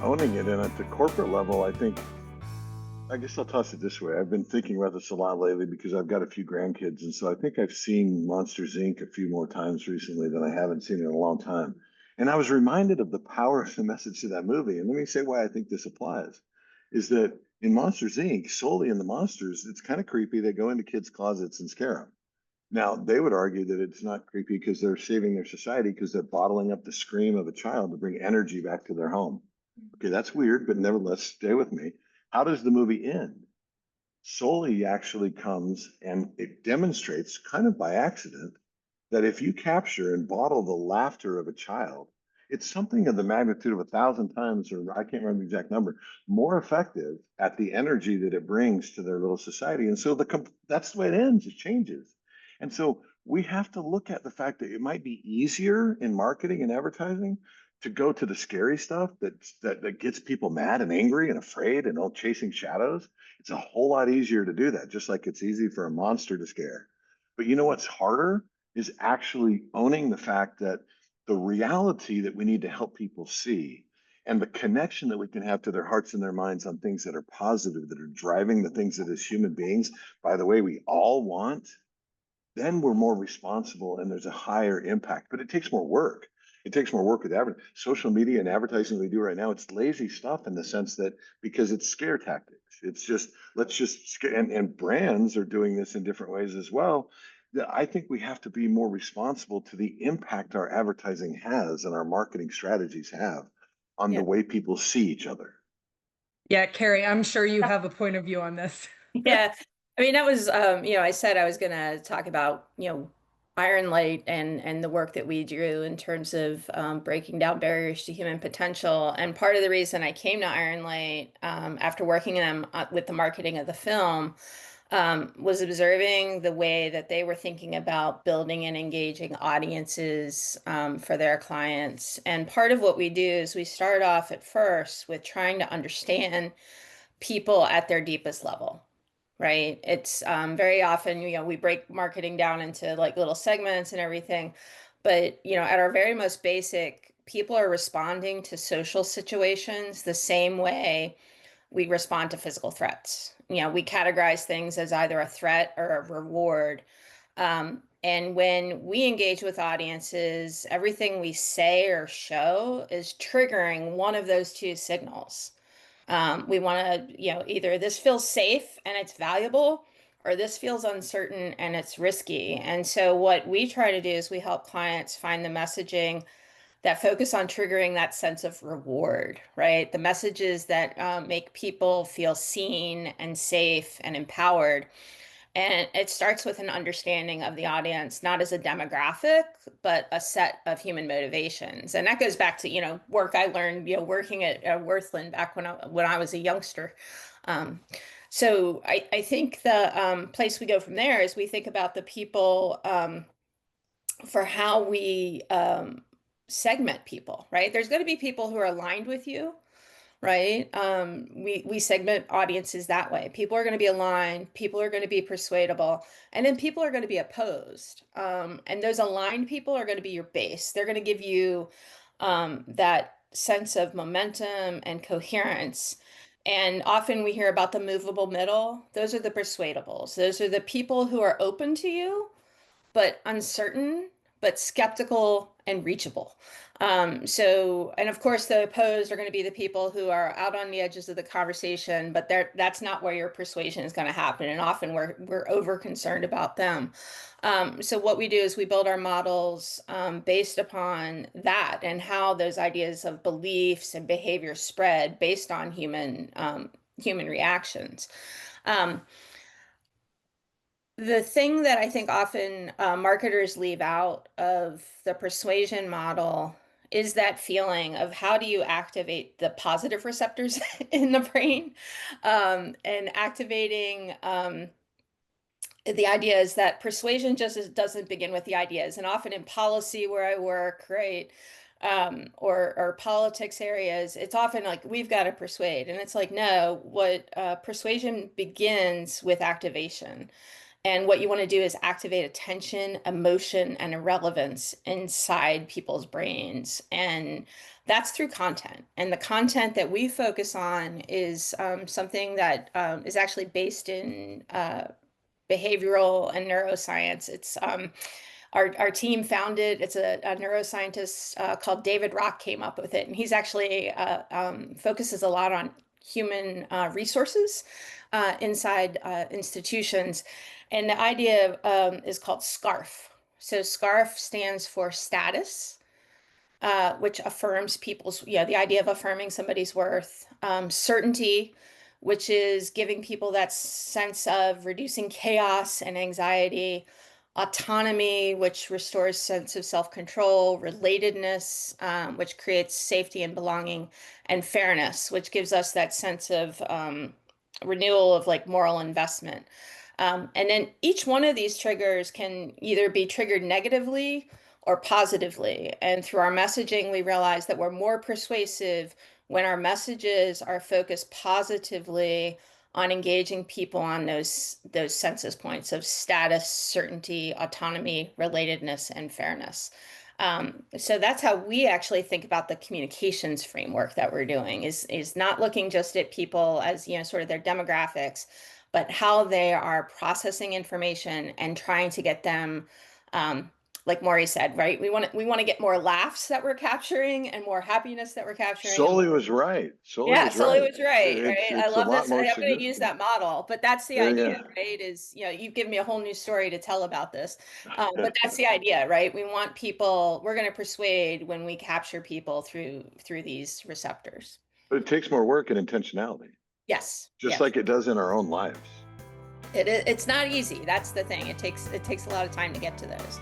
owning it. And at the corporate level, I guess I'll toss it this way. I've been thinking about this a lot lately because I've got a few grandkids. And so I think I've seen Monsters Inc. a few more times recently than I haven't seen in a long time. And I was reminded of the power of the message of that movie. And let me say why I think this applies is that in Monsters Inc., solely in the monsters, it's kind of creepy. They go into kids' closets and scare them. Now, they would argue that it's not creepy because they're saving their society because they're bottling up the scream of a child to bring energy back to their home. Okay, that's weird, but nevertheless, stay with me. How does the movie end? Sully actually comes and it demonstrates, kind of by accident, that if you capture and bottle the laughter of a child, it's something of the magnitude of 1,000 times, or I can't remember the exact number, more effective at the energy that it brings to their little society. And so that's the way it ends. It changes. And so we have to look at the fact that it might be easier in marketing and advertising to go to the scary stuff that gets people mad and angry and afraid and all chasing shadows. It's a whole lot easier to do that, just like it's easy for a monster to scare. But you know what's harder is actually owning the fact that the reality that we need to help people see and the connection that we can have to their hearts and their minds on things that are positive, that are driving the things that as human beings, by the way, we all want, then we're more responsible and there's a higher impact. But it takes more work. It takes more work with social media and advertising we do right now. It's lazy stuff in the sense that because it's scare tactics. It's just let's just scare, and brands are doing this in different ways as well. I think we have to be more responsible to the impact our advertising has and our marketing strategies have on the Yeah. way people see each other. Yeah, Carrie, I'm sure you have a point of view on this. Yeah. I mean, that was, I said I was going to talk about, Iron Light and the work that we do in terms of breaking down barriers to human potential. And part of the reason I came to Iron Light after working in them with the marketing of the film was observing the way that they were thinking about building and engaging audiences for their clients. And part of what we do is we start off at first with trying to understand people at their deepest level, right? It's very often, we break marketing down into like little segments and everything. But, at our very most basic, people are responding to social situations the same way we respond to physical threats. We categorize things as either a threat or a reward. And when we engage with audiences, everything we say or show is triggering one of those two signals. We want to, either this feels safe and it's valuable, or this feels uncertain and it's risky. And so what we try to do is we help clients find the messaging that focus on triggering that sense of reward, right? The messages that make people feel seen and safe and empowered. And it starts with an understanding of the audience, not as a demographic, but a set of human motivations. And that goes back to, work I learned, working at Worthland back when I was a youngster. So I think the place we go from there is we think about the people for how we segment people, right? There's going to be people who are aligned with you, right? We segment audiences that way. People are going to be aligned, people are going to be persuadable, and then people are going to be opposed. And those aligned people are going to be your base. They're going to give you that sense of momentum and coherence. And often we hear about the movable middle. Those are the persuadables. Those are the people who are open to you but uncertain, but skeptical and reachable. And of course, the opposed are going to be the people who are out on the edges of the conversation, but that's not where your persuasion is going to happen. And often we're over concerned about them. So what we do is we build our models based upon that and how those ideas of beliefs and behavior spread based on human reactions. The thing that I think often marketers leave out of the persuasion model is that feeling of how do you activate the positive receptors in the brain, and activating the idea is that persuasion just doesn't begin with the ideas. And often in policy where I work, right, or politics areas, it's often like, we've got to persuade. And it's like, no, what persuasion begins with activation. And what you want to do is activate attention, emotion, and irrelevance inside people's brains. And that's through content. And the content that we focus on is something that is actually based in behavioral and neuroscience. It's our team found it. It's a neuroscientist called David Rock came up with it, and he's actually focuses a lot on human resources inside institutions. And the idea is called SCARF. So SCARF stands for status, which affirms people's, the idea of affirming somebody's worth, certainty, which is giving people that sense of reducing chaos and anxiety, autonomy, which restores sense of self-control, relatedness, which creates safety and belonging, and fairness, which gives us that sense of renewal of like moral investment. And then each one of these triggers can either be triggered negatively or positively. And through our messaging, we realize that we're more persuasive when our messages are focused positively on engaging people on those census points of status, certainty, autonomy, relatedness, and fairness. So that's how we actually think about the communications framework that we're doing is not looking just at people as, sort of their demographics, but how they are processing information and trying to get them, like Maury said, right? We want to get more laughs that we're capturing and more happiness that we're capturing. Sully was right. Yeah, Sully was right. I It's a love lot this. more I'm going to significant. use that model, but that's the Yeah, idea, yeah. right? Is, you've given me a whole new story to tell about this. But that's the idea, right? We want people, we're going to persuade when we capture people through these receptors. But it takes more work and intentionality, Yes. just Yes. like it does in our own lives. It's not easy. That's the thing. It takes a lot of time to get to those.